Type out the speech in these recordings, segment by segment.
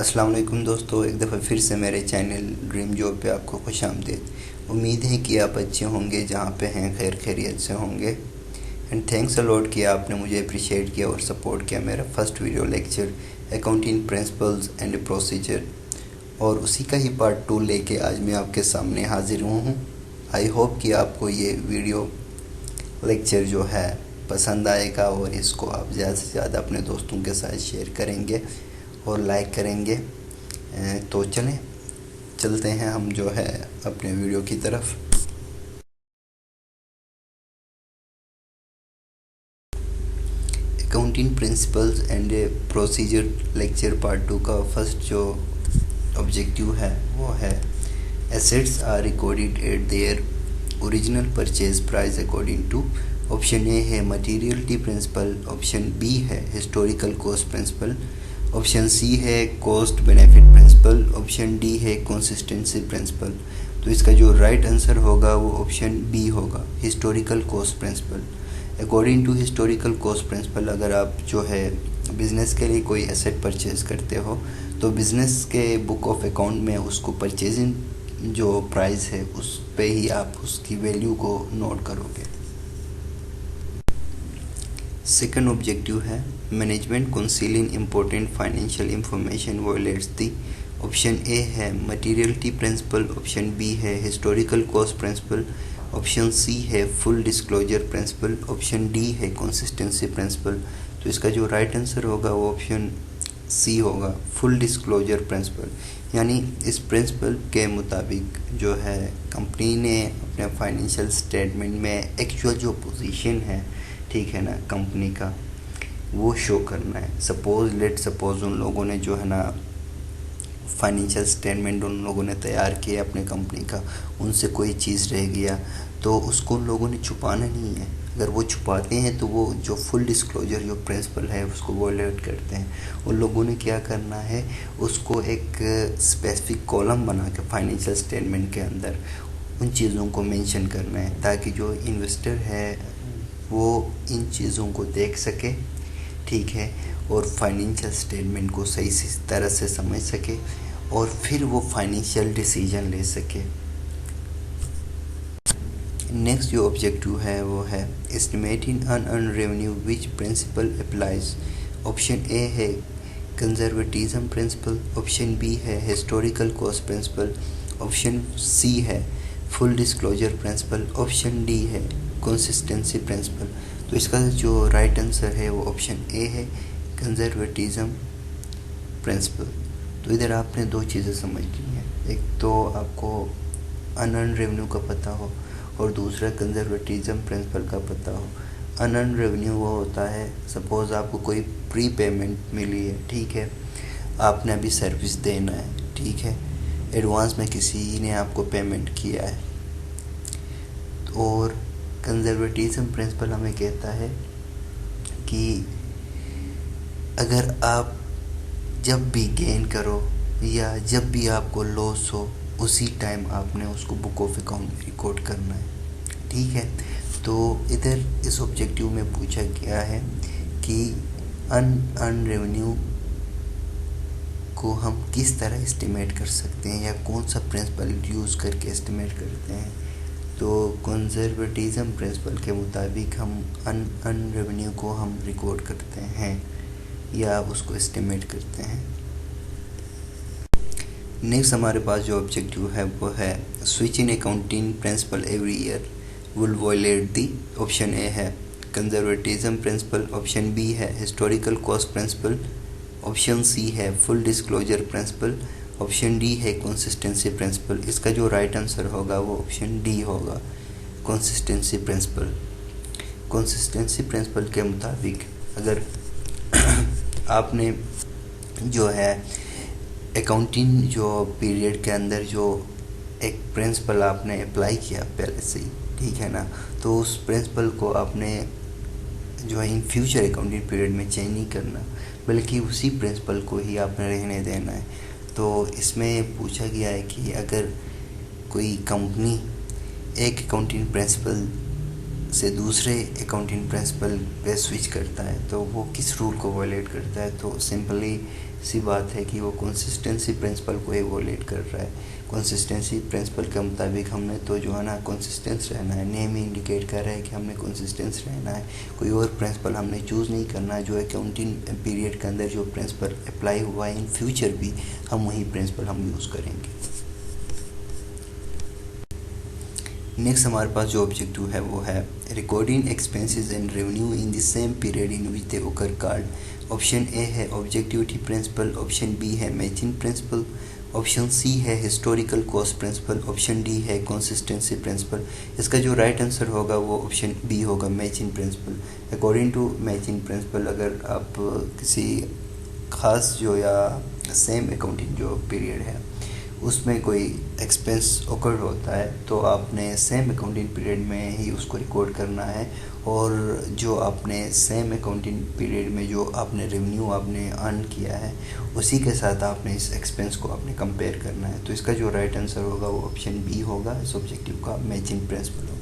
अस्सलाम वालेकुम दोस्तों, एक दफ़ा फिर से मेरे चैनल ड्रीम जॉब पे आपको खुशामदीद। उम्मीद है कि आप अच्छे होंगे, जहाँ पे हैं खैर खैरियत से होंगे। एंड थैंक्स अ लॉट कि आपने मुझे अप्रिशिएट किया और सपोर्ट किया। मेरा first video lecture accounting principles and procedure, और उसी का ही पार्ट 2 लेके आज मैं आपके सामने हाजिर हुआ हूँ। आई होप कि आपको ये वीडियो लेक्चर जो है पसंद आएगा और इसको आप ज़्यादा से ज़्यादा अपने दोस्तों के साथ शेयर करेंगे और लाइक करेंगे। तो चलते हैं हम जो है अपने वीडियो की तरफ। Accounting principles and procedure lecture part 2 का फर्स्ट जो ऑब्जेक्टिव है वो है assets are recorded at their original purchase price according to. Option A है मटीरियलिटी प्रिंसिपल, ऑप्शन बी है historical cost principle, option C है cost benefit principle, option D है consistency principle. तो इसका जो राइट आंसर होगा वो ऑप्शन बी होगा, historical cost principle. According to historical cost principle, अगर आप जो है बिज़नेस के लिए कोई एसेट परचेज़ करते हो तो बिज़नेस के बुक ऑफ अकाउंट में उसको परचेजिंग जो प्राइस है उस पे ही आप उसकी वैल्यू को नोट करोगे। सेकंड ऑब्जेक्टिव है management concealing important financial information violates the. Option A है मटीरियलिटी प्रिंसिपल, ऑप्शन बी है historical cost principle, option C है full disclosure principle, option D है कंसिस्टेंसी प्रिंसिपल। तो इसका जो राइट आंसर होगा वो ऑप्शन सी होगा, फुल डिस्क्लोजर प्रिंसिपल। यानी इस प्रिंसिपल के मुताबिक जो है कंपनी ने अपने फाइनेंशियल स्टेटमेंट में एक्चुअल जो पोजीशन है, ठीक है ना, कंपनी का वो शो करना है। सपोज उन लोगों ने जो है ना फाइनेंशियल स्टेटमेंट उन लोगों ने तैयार किया अपने कंपनी का, उनसे कोई चीज़ रह गया तो उसको उन लोगों ने छुपाना नहीं है। अगर वो छुपाते हैं तो वो जो फुल डिस्क्लोजर जो प्रिंसिपल है उसको वॉयलेट करते हैं। उन लोगों ने क्या करना है, उसको एक स्पेसिफिक कॉलम बना के फाइनेंशियल स्टेटमेंट के अंदर उन चीज़ों को मेंशन करना है, ताकि जो इन्वेस्टर है वो इन चीज़ों को देख सके, ठीक है, और फाइनेंशियल स्टेटमेंट को सही तरह से समझ सके और फिर वो फाइनेंशियल डिसीजन ले सके। नेक्स्ट जो ऑब्जेक्टिव है वो है estimating unearned revenue which principle applies. Option A है कंजर्वेटिज्म प्रिंसिपल, ऑप्शन बी है historical cost principle, option C है full disclosure principle, option D है कंसिस्टेंसी प्रिंसिपल। तो इसका जो राइट आंसर है वो ऑप्शन ए है, कंजर्वेटिज्म प्रिंसिपल। तो इधर आपने दो चीज़ें समझनी है, एक तो आपको अनअर्न रेवेन्यू का पता हो और दूसरा कंजर्वेटिज्म प्रिंसिपल का पता हो। अनअर्न रेवेन्यू वो होता है, सपोज़ आपको कोई प्री पेमेंट मिली है, ठीक है, आपने अभी सर्विस देना है, ठीक है, एडवांस में किसी ने आपको पेमेंट किया है। और कंजर्वेटिज्म प्रिंसिपल हमें कहता है कि अगर आप जब भी गेन करो या जब भी आपको लॉस हो उसी टाइम आपने उसको बुक ऑफ अकाउंट में रिकॉर्ड करना है, ठीक है। तो इधर इस ऑब्जेक्टिव में पूछा गया है कि अनअर्न रेवेन्यू को हम किस तरह एस्टिमेट कर सकते हैं या कौन सा प्रिंसिपल यूज़ करके एस्टिमेट करते हैं। तो कंजर्वेटिज्म प्रिंसिपल के मुताबिक हम अनअर्न रेवेन्यू को हम रिकॉर्ड करते हैं या उसको एस्टिमेट करते हैं। नेक्स्ट हमारे पास जो ऑब्जेक्टिव है वो है switch in accounting principle every year will violate the. Option A है कंजर्वेटिज्म प्रिंसिपल, ऑप्शन बी है historical cost principle, option C है full disclosure principle, option D है कंसिस्टेंसी प्रिंसिपल। इसका जो राइट आंसर होगा वो ऑप्शन डी होगा, consistency principle. Consistency principle के मुताबिक अगर आपने जो है अकाउंटिंग जो पीरियड के अंदर जो एक प्रिंसिपल आपने अप्लाई किया पहले से ही, ठीक है ना, तो उस प्रिंसिपल को आपने जो है इन फ्यूचर अकाउंटिंग पीरियड में चेंज नहीं करना, बल्कि उसी प्रिंसिपल को ही आपने रहने देना है। तो इसमें पूछा गया है कि अगर कोई कंपनी एक अकाउंटिंग प्रिंसिपल से दूसरे अकाउंटिंग प्रिंसिपल पे स्विच करता है तो वो किस रूल को वायलेट करता है। तो सिंपली सी बात है कि वो कंसिस्टेंसी प्रिंसिपल को एवोलेट कर रहा है। कंसिस्टेंसी प्रिंसिपल के मुताबिक हमने तो जो है ना कंसिस्टेंस रहना है, नेम ही इंडिकेट कर रहा है कि हमने कंसिस्टेंस रहना है। कोई और प्रिंसिपल हमने चूज़ नहीं करना है। जो अकाउंटिंग पीरियड के अंदर जो प्रिंसिपल अप्लाई हुआ है इन फ्यूचर भी हम वही प्रिंसिपल हम यूज़ करेंगे। नेक्स्ट हमारे पास जो ऑब्जेक्टिव है वो है recording expenses and revenue in the same period in which they occurred. Option A है ऑब्जेक्टिविटी प्रिंसिपल, ऑप्शन बी है मैचिंग प्रिंसिपल, ऑप्शन सी है historical cost principle, option D है कंसिस्टेंसी प्रिंसिपल। इसका जो right answer होगा वो option B होगा, matching principle. According to matching principle अगर आप किसी ख़ास जो या सेम अकाउंटिंग जो पीरियड है उसमें कोई एक्सपेंस ओकर होता है तो आपने सेम अकाउंटिंग पीरियड में ही उसको रिकॉर्ड करना है, और जो आपने सेम अकाउंटिंग पीरियड में जो आपने रेवेन्यू आपने अर्न किया है उसी के साथ आपने इस एक्सपेंस को आपने कंपेयर करना है। तो इसका जो राइट आंसर होगा वो ऑप्शन बी होगा, इस ऑब्जेक्टिव का मैचिंग प्रिंसिपल होगा।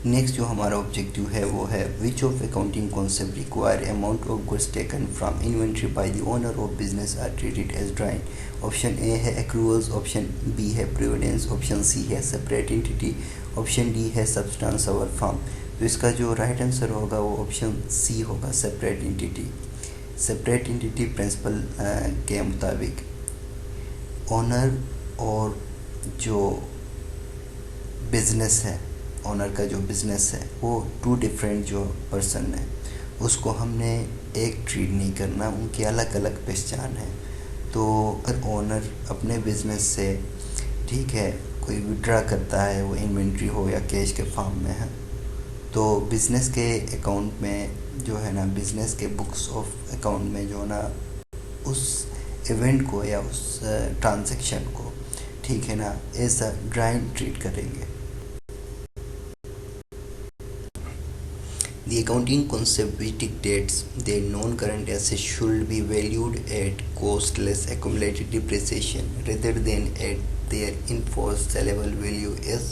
नेक्स्ट जो हमारा ऑब्जेक्टिव है वो है which of accounting concept require amount of goods taken from inventory by the owner of business are treated as drawing. Option A है एक्रूअल्स, ऑप्शन बी है प्रिविडेंस, ऑप्शन सी है separate entity, option D है substance over form. तो इसका जो right answer होगा वो option C होगा, separate entity. Separate entity principle के मुताबिक ओनर और जो बिज़नेस है, ओनर का जो बिज़नेस है वो टू डिफरेंट जो पर्सन है उसको हमने एक ट्रीट नहीं करना, उनकी अलग अलग पहचान है। तो अगर ओनर अपने बिज़नेस से ठीक है कोई विड्रा करता है, वो इन्वेंट्री हो या कैश के फॉर्म में है, तो बिज़नेस के अकाउंट में जो है ना, बिज़नेस के बुक्स ऑफ अकाउंट में जो ना उस इवेंट को या उस ट्रांजैक्शन को ठीक है ना ऐसा ड्राइंग ट्रीट करेंगे। The accounting concept which dictates that non-current assets should be valued at cost less accumulated depreciation rather than at their in-force sellable value is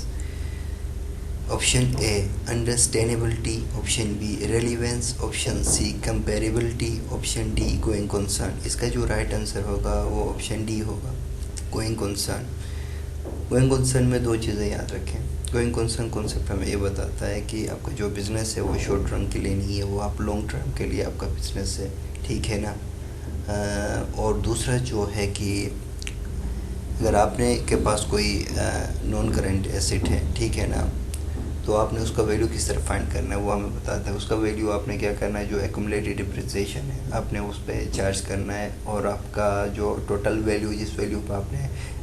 option A understandability, option B relevance, option C comparability, option D going concern। इसका जो right answer होगा वो option D होगा, going concern. Going concern में दो चीज़ें याद रखें। गोइंग कंसर्न कॉन्सेप्ट हमें ये बताता है कि आपका जो बिज़नेस है वो शॉर्ट टर्म के लिए नहीं है, वो आप लॉन्ग टर्म के लिए आपका बिज़नेस है, ठीक है ना। और दूसरा जो है कि अगर आपने के पास कोई नॉन करेंट एसेट है, ठीक है ना, तो आपने उसका वैल्यू किस तरह फाइंड करना है वो हमें बताता है। उसका वैल्यू आपने क्या करना है, जो एक्यूमुलेटेड डिप्रिसिएशन है आपने उस पर चार्ज करना है, और आपका जो टोटल वैल्यू जिस वैल्यू पर आपने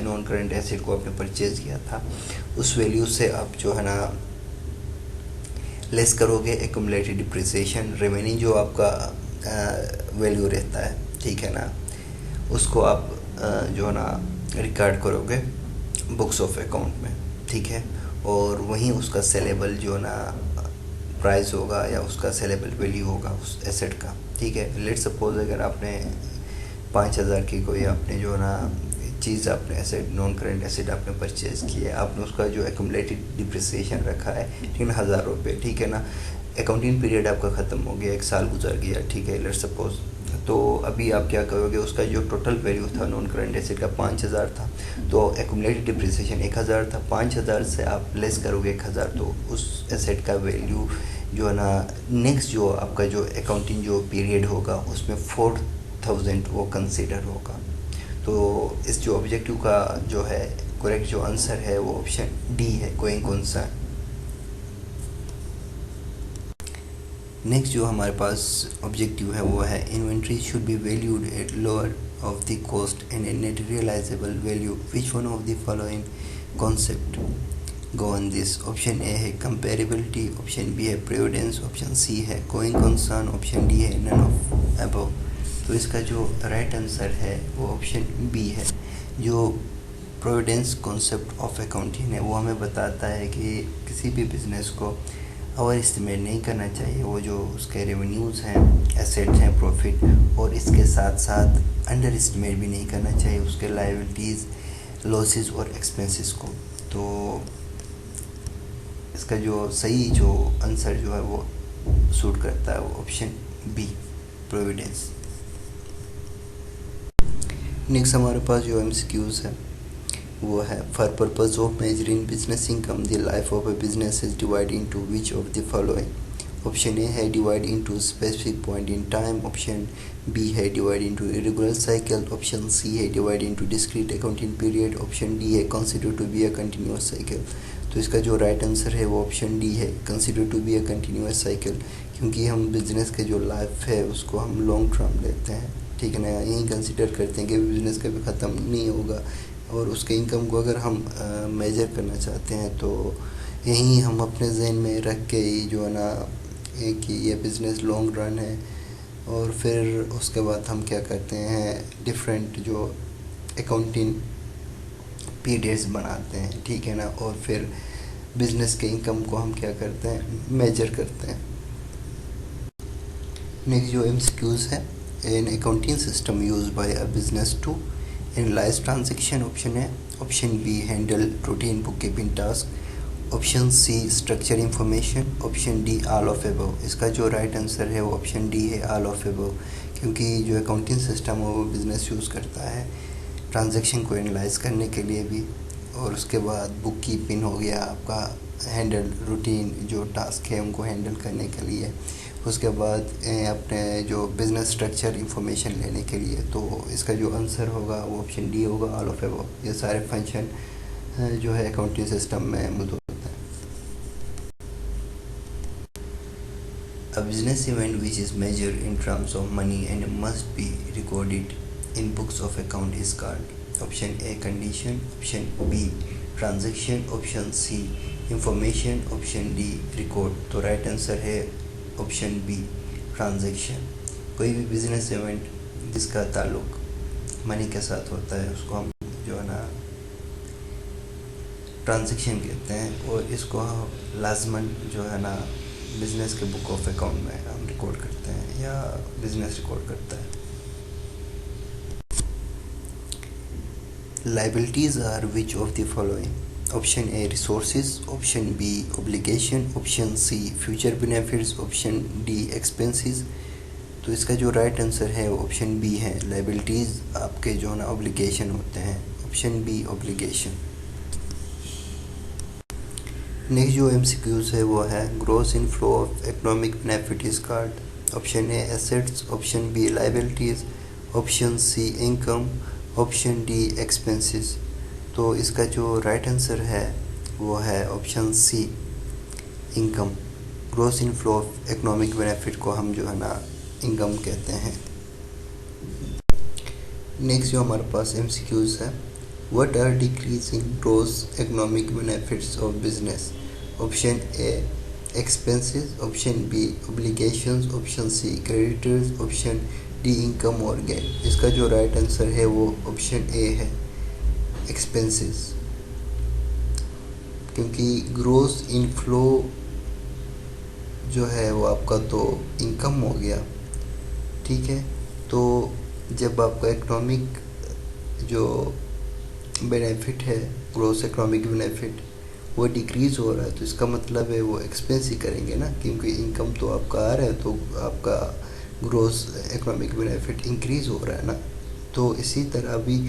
नॉन करेंट एसेट को आपने परचेज़ किया था उस वैल्यू से आप जो है ना लेस करोगे एक्यूमुलेटेड डिप्रिसिएशन, रिमेनिंग जो आपका वैल्यू रहता है, ठीक है ना, उसको आप जो है ना रिकॉर्ड करोगे बुक्स ऑफ अकाउंट में, ठीक है। और वहीं उसका सेलेबल जो ना प्राइस होगा या उसका सेलेबल वैल्यू होगा उस एसेट का, ठीक है। लेट्स सपोज अगर आपने 5,000 की कोई आपने जो ना चीज़ आपने एसेट नॉन करेंट एसेट आपने परचेज़ की है, आपने उसका जो एक्यूमुलेटेड डिप्रिसिएशन रखा है, ठीक है ना, 1,000 रुपये, ठीक है ना। अकाउंटिंग पीरियड आपका ख़त्म हो गया, 1 साल गुजर गया, ठीक है, लेट्स सपोज। तो अभी आप क्या करोगे, उसका जो टोटल वैल्यू था नॉन करेंट एसेट का 5,000 था, तो एक्यूमुलेटेड डिप्रिसिएशन 1,000 था, 5,000 से आप लेस करोगे 1,000, तो उस एसेट का वैल्यू जो है ना नेक्स्ट जो आपका जो अकाउंटिंग जो पीरियड होगा उसमें 4,000 वो कंसिडर होगा। तो इस जो ऑब्जेक्टिव का जो है करेक्ट जो आंसर है वो ऑप्शन डी है, गोइंग कंसर्न। नेक्स्ट जो हमारे पास ऑब्जेक्टिव है वो है inventory should be valued at lower of the cost and a net realizable value, which one of the following concept go on this. Option A है comparability, option B है prudence, option C है going concern, option D है none of above. तो इसका जो right answer है वो option B है। जो प्रोविडेंस कॉन्सेप्ट ऑफ अकाउंटिंग है वो हमें बताता है कि किसी भी बिज़नेस को ओवर एस्टिमेट नहीं करना चाहिए, वो जो उसके रेवेन्यूज़ हैं, एसेट्स हैं, प्रॉफिट, और इसके साथ साथ अंडर एस्टिमेट भी नहीं करना चाहिए उसके लायबिलिटीज़, लॉसेस और एक्सपेंसेस को। तो इसका जो सही जो आंसर जो है वो सूट करता है वो ऑप्शन बी। प्रोविडेंस। नेक्स्ट हमारे पास जो MCQs है वो है, for purpose of measuring business income the life of a business is divide into which of the following. Option A है divide into specific point in time, option B है divide into irregular cycle, option C है divide into discrete accounting period, option D है consider to be a continuous cycle. तो इसका जो right answer है वो option D है, consider to be a continuous cycle, क्योंकि हम बिजनेस के जो लाइफ है उसको हम लॉन्ग टर्म लेते हैं, ठीक है ना। यही कंसीडर करते हैं कि बिजनेस कभी ख़त्म नहीं होगा, और उसके इनकम को अगर हम मेजर करना चाहते हैं तो यही हम अपने जहन में रख के ही जो है ना कि ये बिज़नेस लॉन्ग रन है, और फिर उसके बाद हम क्या करते हैं डिफरेंट जो अकाउंटिंग पीरियड्स बनाते हैं, ठीक है ना, और फिर बिज़नेस के इनकम को हम क्या करते हैं मेजर करते हैं। नेक्स्ट जो MCQs है, an accounting system use by a business to analyse transaction, option है, option B handle routine book keeping task, option C structure information, option D all of above. इसका जो राइट आंसर है वो option D है, all of above, क्योंकि जो accounting system है वो बिज़नेस यूज़ करता है ट्रांजैक्शन को एनालाइज करने के लिए भी, और उसके बाद बुक कीपिंग हो गया आपका, हैंडल रूटीन जो टास्क है उनको हैंडल करने के लिए, उसके बाद अपने जो बिज़नेस स्ट्रक्चर इंफॉर्मेशन लेने के लिए। तो इसका जो आंसर होगा वो ऑप्शन डी होगा, ऑल ऑफ अबव। ये सारे फंक्शन जो है अकाउंटिंग सिस्टम में मौजूद होते हैं। A business event which is measured in terms of money and must be recorded in books of account is called, option A condition, option B transaction, option C information, option D record। तो right answer है option B transaction. कोई भी business event जिसका ताल्लुक money के साथ होता है उसको हम जो है ना ट्रांजैक्शन कहते हैं, और इसको हम लाजमन जो है ना बिज़नेस के बुक ऑफ अकाउंट में हम रिकॉर्ड करते हैं या बिज़नेस रिकॉर्ड करता है। Liabilities are which of the following, option A resources, option B obligation, option C future benefits, option D expenses. तो इसका जो राइट आंसर है वो ऑप्शन बी है, लाइबिलिटीज़ आपके जो है ना ऑब्लिगेशन होते हैं, ऑप्शन बी ऑब्लिगेशन। नेक्स्ट जो MCQs है वो है, gross inflow of economic benefit is called, option A assets, option B liabilities, option C income, option D expenses. तो इसका जो राइट आंसर है वो है option C income. Gross inflow of economic benefit को हम जो है ना इनकम कहते हैं। नेक्स्ट जो हमारे पास MCQs है, What are decreasing gross economic benefits of business? Option A expenses, option B obligations, option C creditors, option D income or gain। इसका जो राइट आंसर है वो ऑप्शन ए है, expenses, क्योंकि ग्रोस इनफ्लो जो है वो आपका तो इनकम हो गया, ठीक है। तो जब आपका इकोनॉमिक जो बेनिफिट है, ग्रोस इकोनॉमिक बेनिफिट, वो डिक्रीज़ हो रहा है, तो इसका मतलब है वो एक्सपेंस ही करेंगे ना, क्योंकि इनकम तो आपका आ रहा है तो आपका ग्रोस इकोनॉमिक बेनिफिट इंक्रीज़ हो रहा है ना। तो इसी तरह भी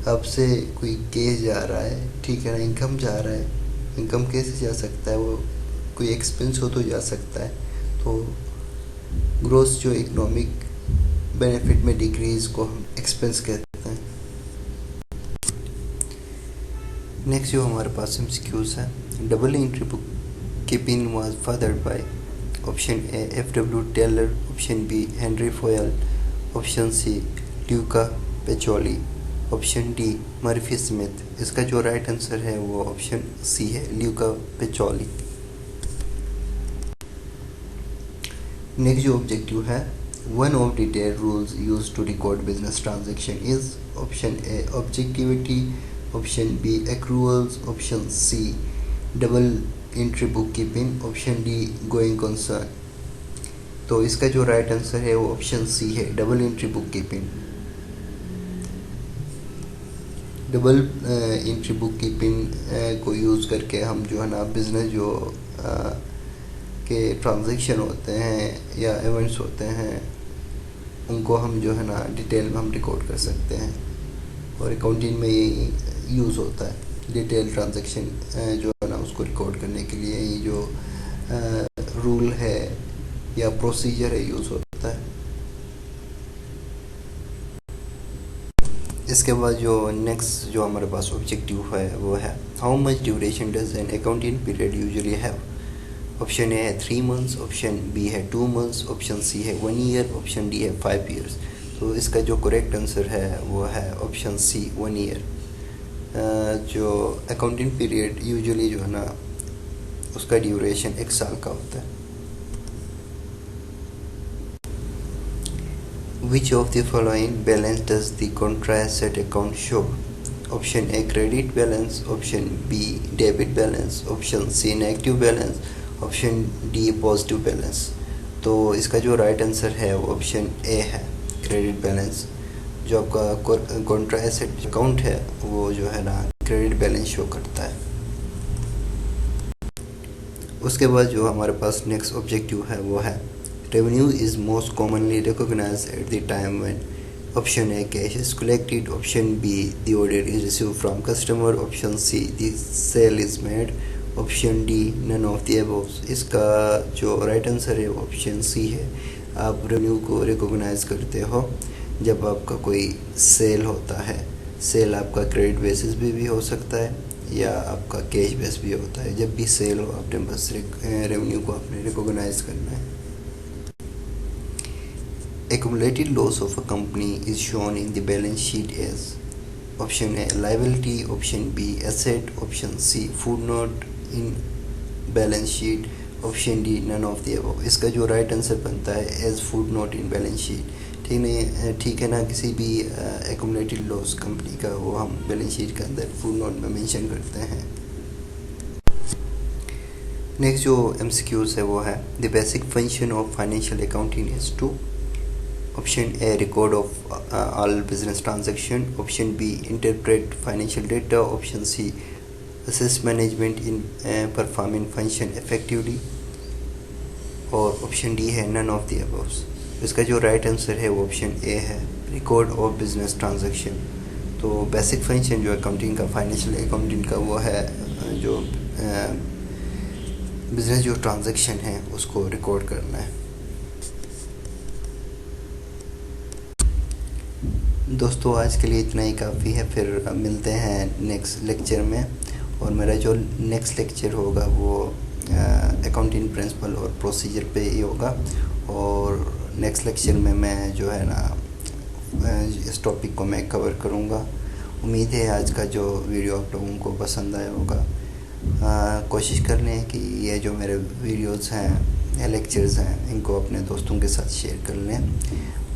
आपसे कोई केस जा रहा है, ठीक है ना, इनकम जा रहा है, इनकम कैसे जा सकता है, वो कोई एक्सपेंस हो तो जा सकता है। तो ग्रोस जो इकोनॉमिक बेनिफिट में डिक्रीज़ को हम एक्सपेंस कहते हैं। नेक्स्ट जो हमारे पास MCQs है, double entry book keeping was fathered by, option A F.W. Taylor, option B Henri Fayol, option C Luca Pacioli, option D Murphy Smith. इसका जो राइट आंसर है वो ऑप्शन सी है, ल्यूका पेचोली। नेक्स्ट जो objective है, one of detail rules use to record business transaction is, option A objectivity, option B accruals, option C double entry book keeping, option D going concern. तो इसका जो right answer है वो option C है, double entry book keeping. Double entry book keeping को use करके हम जो है ना बिज़नेस जो के ट्रांजेक्शन होते हैं या इवेंट्स होते हैं उनको हम जो है ना डिटेल में हम रिकॉर्ड कर सकते हैं, और अकाउंटिंग में ये यूज़ होता है। डिटेल ट्रांजैक्शन जो है ना उसको रिकॉर्ड करने के लिए ये जो रूल है या प्रोसीजर है यूज़ होता है। इसके बाद जो नेक्स्ट जो हमारे पास ऑब्जेक्टिव है वो है how much duration does an accounting period usually have. Option A है 3 मंथ्स, ऑप्शन बी है 2 मंथ्स, ऑप्शन सी है 1 ईयर, ऑप्शन डी है 5 ईयर्स। तो इसका जो करेक्ट आंसर है वो है ऑप्शन सी 1 ईयर। जो अकाउंटिंग पीरियड यूजुअली जो है ना उसका ड्यूरेशन 1 साल का होता है। Which of the following balance does the contra asset account show? Option A credit balance, option B debit balance, option C negative balance, option D positive balance। तो इसका जो राइट आंसर है वो ऑप्शन ए है credit balance. जो आपका Contra asset account है वो जो है ना क्रेडिट बैलेंस शो करता है। उसके बाद जो हमारे पास नेक्स्ट ऑब्जेक्टिव है वो है revenue is most commonly recognized at the time when option A cash is collected, option B the order is received from customer, option C the sale is made, option D none of the above। इसका जो right answer है option C है। आप revenue को recognise करते हो जब आपका कोई सेल होता है। सेल आपका क्रेडिट बेसिस भी हो सकता है या आपका कैश बेस भी होता है। जब भी सेल हो आपने बस रेवेन्यू को आपने रिकॉग्नाइज करना है। Accumulated loss of a company is shown in the balance sheet as option A liability, option B asset, option C footnote in balance sheet, option D none of the above। इसका जो right answer बनता है as footnote in balance sheet। ठीक है ना, किसी भी accumulated loss company का वो हम बैलेंस शीट के अंदर footnote में मेंशन करते हैं। नेक्स्ट जो MCQs है वो है the basic function of financial accounting is to option A record of all business transaction, option B interpret financial data, option C assist management in performing function effectively, और option D है none of the above। इसका जो right answer है वो option A है record of business transaction. तो basic function जो accounting का फाइनेंशियल अकाउंटिंग का वो है जो बिजनेस जो ट्रांजैक्शन है उसको रिकॉर्ड करना है। दोस्तों आज के लिए इतना ही काफ़ी है, फिर मिलते हैं नेक्स्ट लेक्चर में। और मेरा जो नेक्स्ट लेक्चर होगा वो अकाउंटिंग प्रिंसिपल और प्रोसीजर पे ही होगा। और नेक्स्ट लेक्चर में मैं जो है ना इस टॉपिक को मैं कवर करूँगा। उम्मीद है आज का जो वीडियो आप लोगों को पसंद आया होगा। कोशिश कर लें कि ये जो मेरे वीडियोस हैं या लेक्चर्स हैं इनको अपने दोस्तों के साथ शेयर कर लें,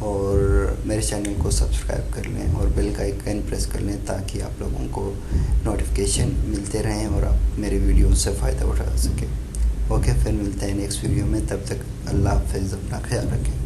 और मेरे चैनल को सब्सक्राइब कर लें और बेल का आइकन प्रेस कर लें ताकि आप लोगों को नोटिफिकेशन मिलते रहें और आप मेरे वीडियो से फ़ायदा उठा सकें। ओके, फिर मिलते हैं नेक्स्ट वीडियो में। तब तक अल्लाह हाफ़िज़, अपना ख्याल रखें।